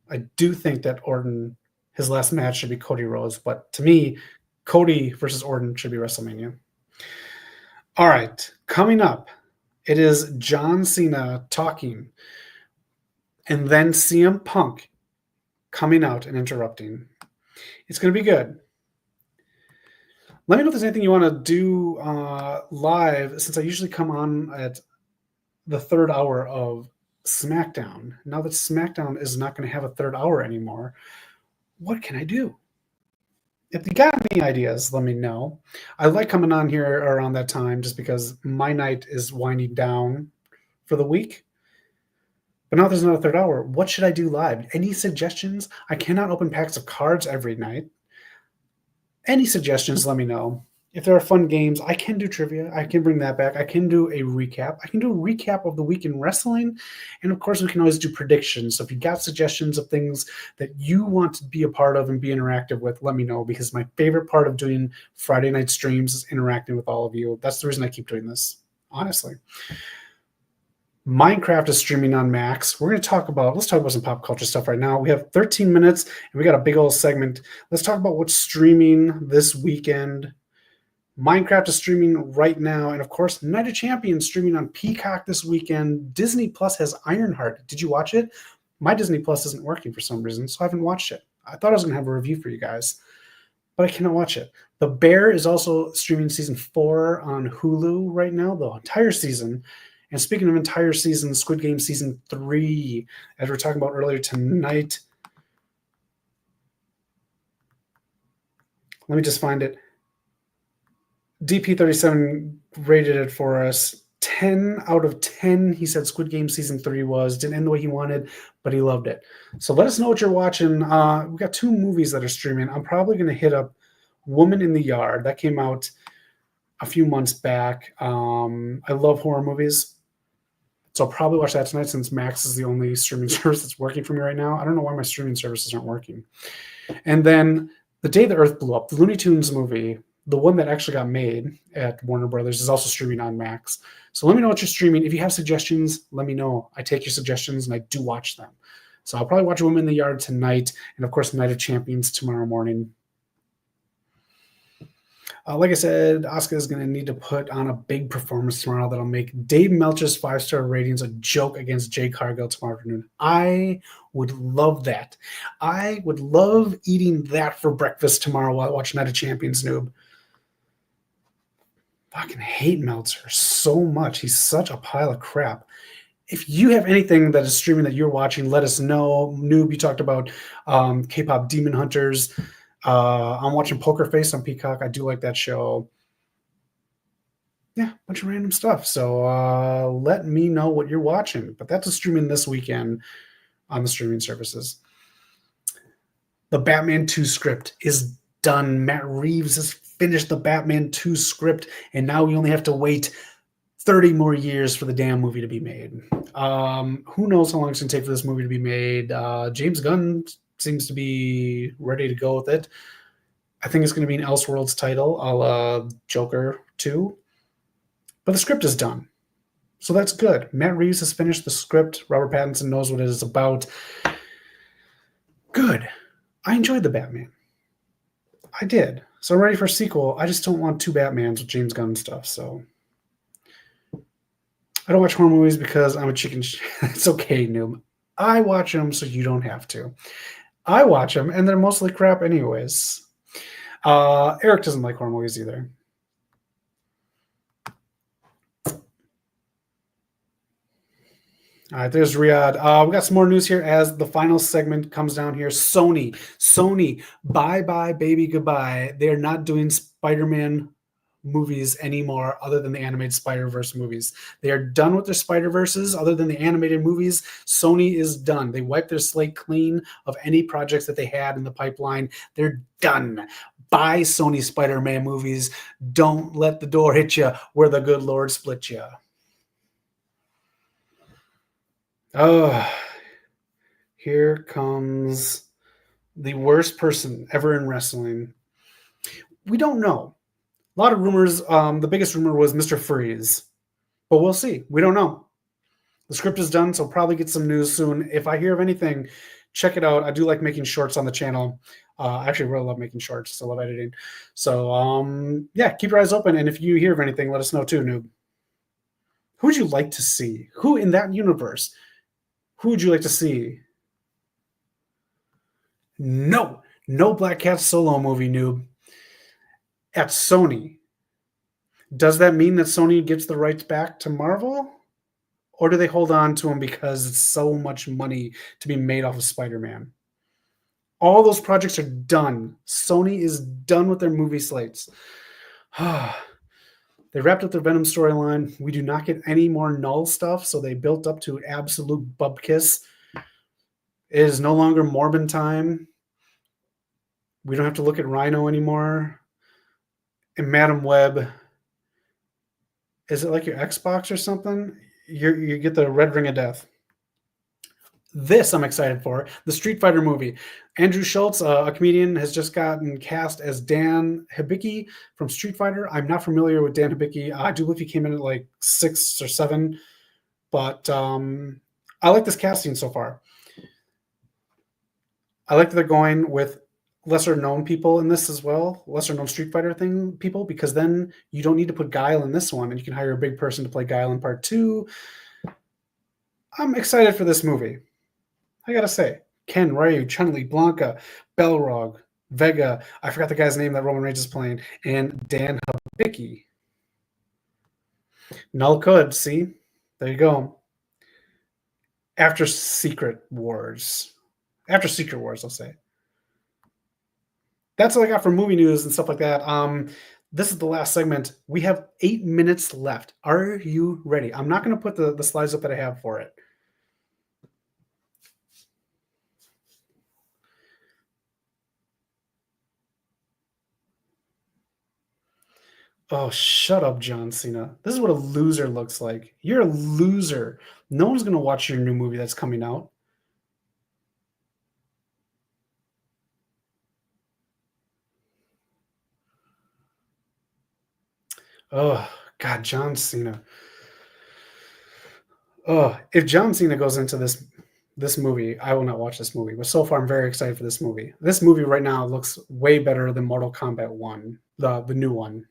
I do think that Orton, his last match should be Cody Rhodes, but to me, Cody versus Orton should be WrestleMania. All right, coming up, it is John Cena talking, and then CM Punk coming out and interrupting. It's going to be good. Let me know if there's anything you want to do live, since I usually come on at the third hour of SmackDown. Now that SmackDown is not going to have a third hour anymore, what can I do? If you got any ideas, let me know. I like coming on here around that time just because my night is winding down for the week. But now there's another third hour. What should I do live? Any suggestions? I cannot open packs of cards every night. Any suggestions, let me know. If there are fun games, I can do trivia. I can bring that back. I can do a recap. I can do a recap of the week in wrestling. And of course, we can always do predictions. So if you got suggestions of things that you want to be a part of and be interactive with, let me know, because my favorite part of doing Friday night streams is interacting with all of you. That's the reason I keep doing this, honestly. Minecraft is streaming on Max. Let's talk about some pop culture stuff right now. We have 13 minutes and we got a big old segment. Let's talk about what's streaming this weekend. Minecraft is streaming right now. And of course, Night of Champions streaming on Peacock this weekend. Disney Plus has Ironheart. Did you watch it? My Disney Plus isn't working for some reason, so I haven't watched it. I thought I was going to have a review for you guys, but I cannot watch it. The Bear is also streaming season 4 on Hulu right now, the entire season. And speaking of entire season, Squid Game season 3, as we were talking about earlier tonight. Let me just find it. DP37 rated it for us. 10 out of 10, he said Squid Game season 3 was. Didn't end the way he wanted, but he loved it. So let us know what you're watching. We've got 2 movies that are streaming. I'm probably going to hit up Woman in the Yard. That came out a few months back. I love horror movies. So I'll probably watch that tonight, since Max is the only streaming service that's working for me right now. I don't know why my streaming services aren't working. And then The Day the Earth Blew Up, the Looney Tunes movie, the one that actually got made at Warner Brothers, is also streaming on Max. So let me know what you're streaming. If you have suggestions, let me know. I take your suggestions and I do watch them. So I'll probably watch Woman in the Yard tonight, and of course, Night of Champions tomorrow morning. Like I said, Asuka is going to need to put on a big performance tomorrow that'll make Dave Meltzer's 5-star ratings a joke against Jade Cargill tomorrow afternoon. I would love that. I would love eating that for breakfast tomorrow while I watch Night of Champions, noob. Fucking hate Meltzer so much. He's such a pile of crap. If you have anything that is streaming that you're watching, let us know. Noob, you talked about K-pop Demon Hunters. I'm watching Poker Face on Peacock. I do like that show. Yeah, a bunch of random stuff. So let me know what you're watching. But that's a streaming this weekend on the streaming services. The Batman 2 script is done. Matt Reeves has finished the Batman 2 script, and now we only have to wait 30 more years for the damn movie to be made. Who knows how long it's going to take for this movie to be made. James Gunn seems to be ready to go with it. I think it's going to be an Elseworlds title, a la Joker 2. But the script is done. So that's good. Matt Reeves has finished the script. Robert Pattinson knows what it is about. Good. I enjoyed the Batman. I did. So I'm ready for a sequel. I just don't want 2 Batmans with James Gunn stuff. So I don't watch horror movies because I'm a chicken. It's okay, noob. I watch them so you don't have to. I watch them, and they're mostly crap anyways. Eric doesn't like horror movies either. All right, there's Riyadh. We got some more news here as the final segment comes down here. Sony, bye-bye, baby, goodbye. They're not doing Spider-Man movies anymore other than the animated Spider-Verse movies. They are done with their Spider-Verses other than the animated movies. Sony is done. They wiped their slate clean of any projects that they had in the pipeline. They're done. Buy Sony Spider-Man movies. Don't let the door hit you where the good Lord split you. Oh, here comes the worst person ever in wrestling. We don't know. A lot of rumors. The biggest rumor was Mr. Freeze, but we'll see. We don't know. The script is done, so probably get some news soon. If I hear of anything, check it out. I do like making shorts on the channel. I actually really love making shorts. I love editing. So, yeah, keep your eyes open. And if you hear of anything, let us know too, Noob. Who would you like to see? Who in that universe? Who would you like to see? No Black Cat solo movie, Noob. At Sony. Does that mean that Sony gets the rights back to Marvel? Or do they hold on to them because it's so much money to be made off of Spider-Man? All those projects are done. Sony is done with their movie slates. They wrapped up their Venom storyline. We do not get any more Null stuff, so they built up to absolute bubkiss. It is no longer Morbin time. We don't have to look at Rhino anymore. And Madam Web, is it like your Xbox or something? You get the red ring of death. This I'm excited for. The Street Fighter movie. Andrew Schultz, a comedian, has just gotten cast as Dan Hibiki from Street Fighter. I'm not familiar with Dan Hibiki. I do believe he came in at like 6 or 7. But I like this casting so far. I like that they're going with lesser known people in this as well, lesser known Street Fighter people, because then you don't need to put Guile in this one and you can hire a big person to play Guile in part 2. I'm excited for this movie. I gotta say, Ken, Ryu, Chun-Li, Blanca, Belrog, Vega, I forgot the guy's name that Roman Reigns is playing, and Dan Hibiki. Null could, see? There you go. After Secret Wars, I'll say. That's all I got for movie news and stuff like that. This is the last segment. We have 8 minutes left. Are you ready? I'm not going to put the slides up that I have for it. Oh, shut up, John Cena. This is what a loser looks like. You're a loser. No one's going to watch your new movie that's coming out. Oh, God, John Cena. Oh, if John Cena goes into this movie, I will not watch this movie. But so far, I'm very excited for this movie. This movie right now looks way better than Mortal Kombat 1, the new one,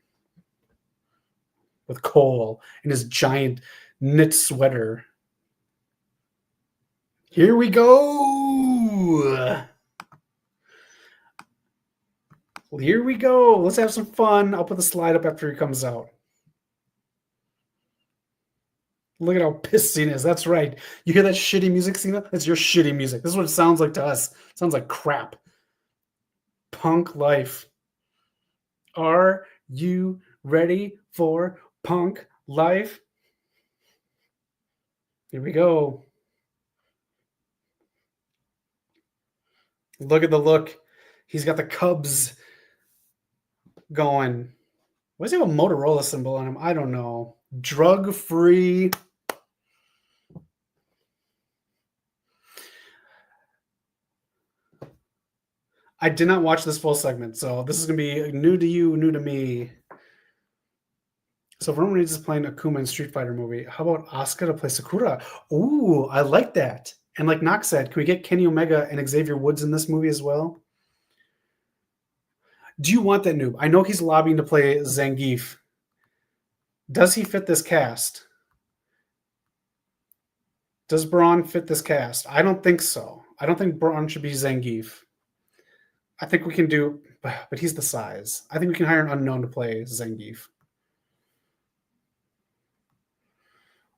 with Cole and his giant knit sweater. Here we go. Well, here we go. Let's have some fun. I'll put the slide up after he comes out. Look at how pissed Cena is. That's right. You hear that shitty music, Cena? That's your shitty music. This is what it sounds like to us. It sounds like crap. Punk life. Are you ready for punk life? Here we go. Look at the look. He's got the Cubs going. Why does he have a Motorola symbol on him? I don't know. Drug-free. I did not watch this full segment, so this is going to be new to you, new to me. So Roman Reigns is playing Akuma in Street Fighter movie. How about Asuka to play Sakura? Ooh, I like that. And like Knox said, can we get Kenny Omega and Xavier Woods in this movie as well? Do you want that, Noob? I know he's lobbying to play Zangief. Does he fit this cast? Does Braun fit this cast? I don't think so. I don't think Braun should be Zangief. I think we can do, but he's the size. I think we can hire an unknown to play Zangief.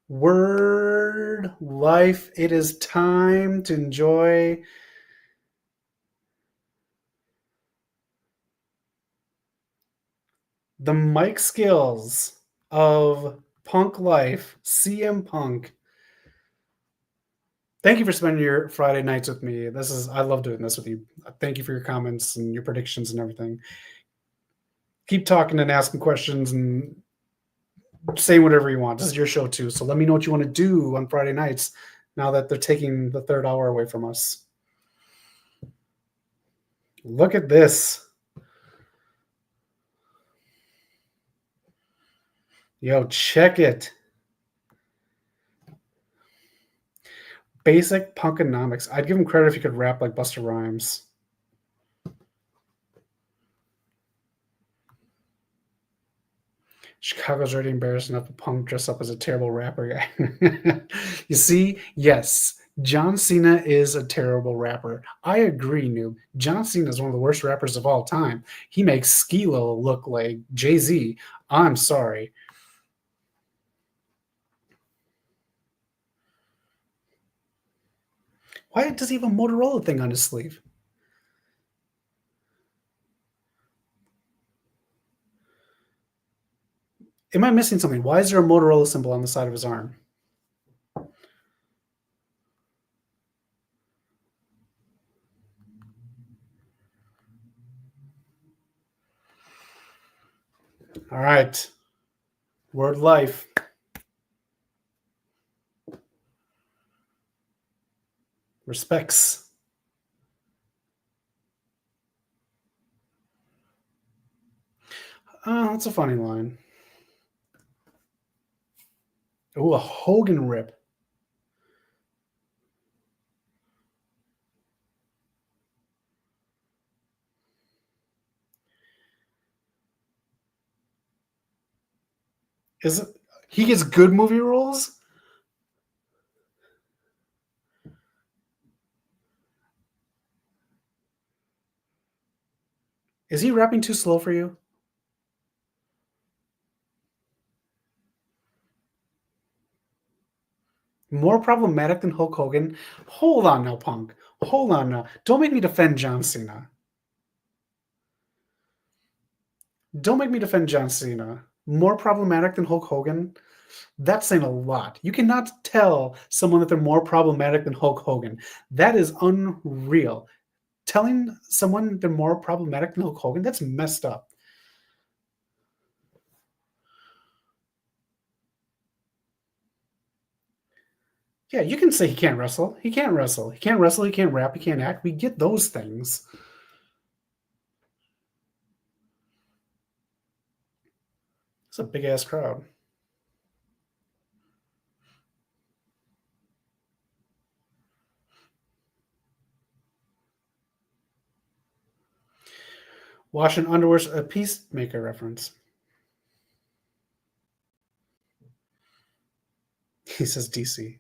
Word life, it is time to enjoy the mic skills of Punk Life, CM Punk. Thank you for spending your Friday nights with me. I love doing this with you. Thank you for your comments and your predictions and everything. Keep talking and asking questions and saying whatever you want. This is your show too. So let me know what you want to do on Friday nights now that they're taking the third hour away from us. Look at this. Yo, check it. Basic punkonomics. I'd give him credit if he could rap like Busta Rhymes. Chicago's already embarrassed enough to Punk dress up as a terrible rapper guy. You see, yes, John Cena is a terrible rapper. I agree, noob. John Cena is one of the worst rappers of all time. He makes Skee-Lo look like Jay-Z. I'm sorry. Why does he have a Motorola thing on his sleeve? Am I missing something? Why is there a Motorola symbol on the side of his arm? All right. Word life. Respects. That's a funny line. Oh, a Hogan rip. Is it? He gets good movie roles? Is he rapping too slow for you? More problematic than Hulk Hogan? Hold on now, Punk. Hold on now. Don't make me defend John Cena. Don't make me defend John Cena. More problematic than Hulk Hogan? That's saying a lot. You cannot tell someone that they're more problematic than Hulk Hogan. That is unreal. Telling someone they're more problematic than Hulk Hogan, that's messed up. Yeah, you can say he can't wrestle. He can't wrestle. He can't wrestle. He can't rap. He can't act. We get those things. It's a big ass crowd. Washing underwear's a Peacemaker reference. He says DC.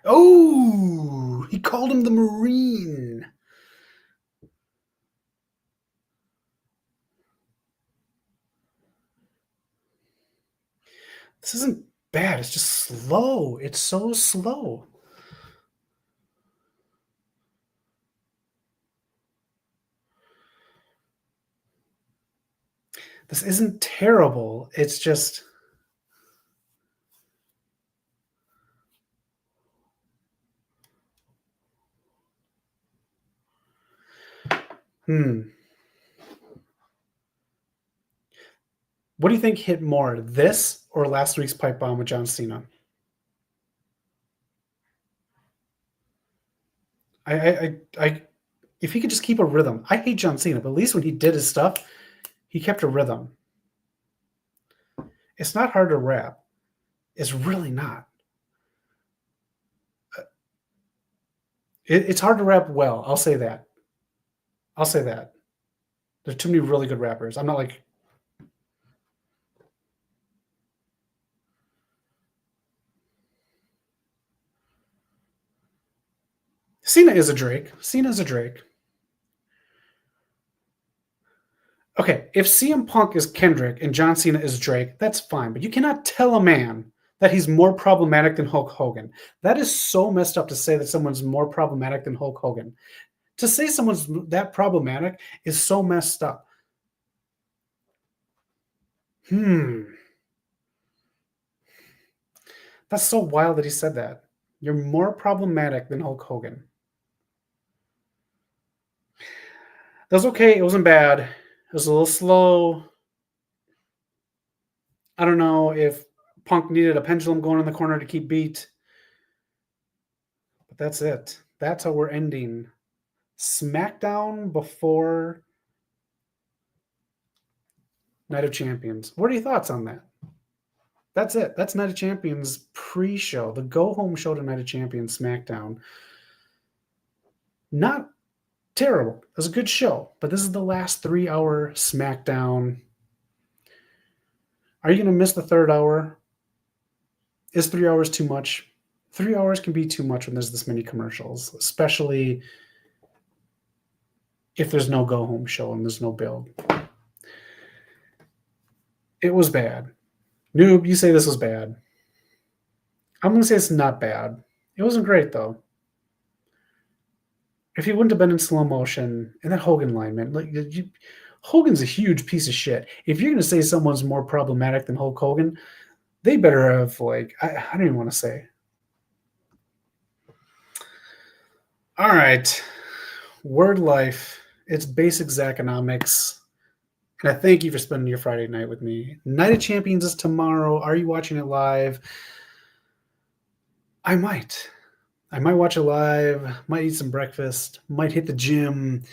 Oh, he called him the Marine. This isn't bad. It's just slow. It's so slow. This isn't terrible. It's just... What do you think hit more, this or last week's pipe bomb with John Cena? If he could just keep a rhythm. I hate John Cena, but at least when he did his stuff, he kept a rhythm. It's not hard to rap. It's really not. It's hard to rap well. I'll say that. I'll say that. There's too many really good rappers. I'm not like... Cena is a Drake. Cena's a Drake. Okay, if CM Punk is Kendrick and John Cena is Drake, that's fine. But you cannot tell a man that he's more problematic than Hulk Hogan. That is so messed up to say that someone's more problematic than Hulk Hogan. To say someone's that problematic is so messed up. That's so wild that he said that. You're more problematic than Hulk Hogan. That was okay. It wasn't bad. It was a little slow. I don't know if Punk needed a pendulum going in the corner to keep beat. But that's it. That's how we're ending SmackDown before Night of Champions. What are your thoughts on that? That's it. That's Night of Champions pre-show. The go-home show to Night of Champions SmackDown. Not terrible. It was a good show, but this is the last 3-hour SmackDown. Are you going to miss the third hour? Is 3 hours too much? 3 hours can be too much when there's this many commercials, especially if there's no go-home show and there's no build. It was bad. Noob, you say this was bad. I'm going to say it's not bad. It wasn't great, though. If he wouldn't have been in slow motion, and that Hogan line, man, like Hogan's a huge piece of shit. If you're going to say someone's more problematic than Hulk Hogan, they better have, like, I don't even want to say. All right. Word life. It's basic Zachonomics. And I thank you for spending your Friday night with me. Night of Champions is tomorrow. Are you watching it live? I might. I might watch it live, might eat some breakfast, might hit the gym,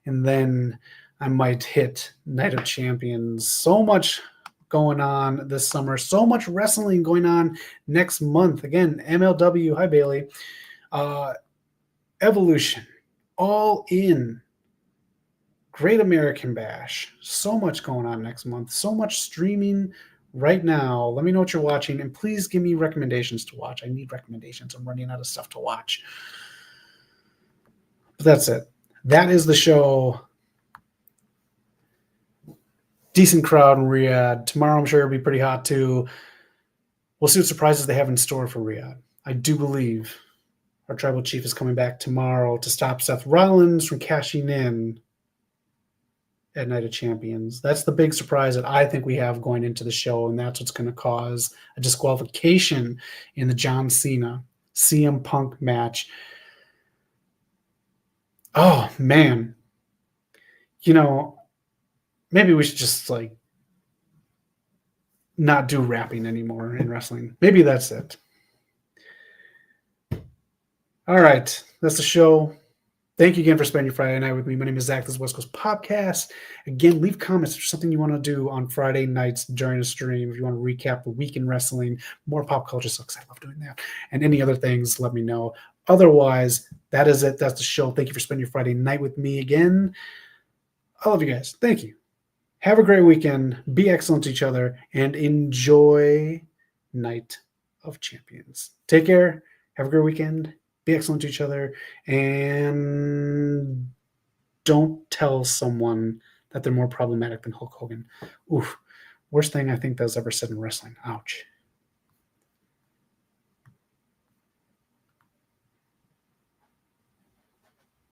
and then I might hit Night of Champions. So much going on this summer. So much wrestling going on next month. Again, MLW. Hi, Bailey. Evolution. All In. Great American Bash. So much going on next month. So much streaming right now. Let me know what you're watching, and please give me recommendations to watch. I need recommendations. I'm running out of stuff to watch. But that's it. That is the show. Decent crowd in Riyadh. Tomorrow I'm sure it'll be pretty hot too. We'll see what surprises they have in store for Riyadh. I do believe our tribal chief is coming back tomorrow to stop Seth Rollins from cashing in at Night of Champions. That's the big surprise that I think we have going into the show, and that's what's going to cause a disqualification in the John Cena CM Punk match. Oh, man. You know, maybe we should just, like, not do rapping anymore in wrestling. Maybe that's it. All right. That's the show. Thank you again for spending your Friday night with me. My name is Zach. This is West Coast Podcast. Again, leave comments if there's something you want to do on Friday nights during the stream. If you want to recap the week in wrestling, more pop culture sucks. I love doing that. And any other things, let me know. Otherwise, that is it. That's the show. Thank you for spending your Friday night with me again. I love you guys. Thank you. Have a great weekend. Be excellent to each other and enjoy Night of Champions. Take care. Have a great weekend. Be excellent to each other, and don't tell someone that they're more problematic than Hulk Hogan. Oof, worst thing I think that's ever said in wrestling. Ouch.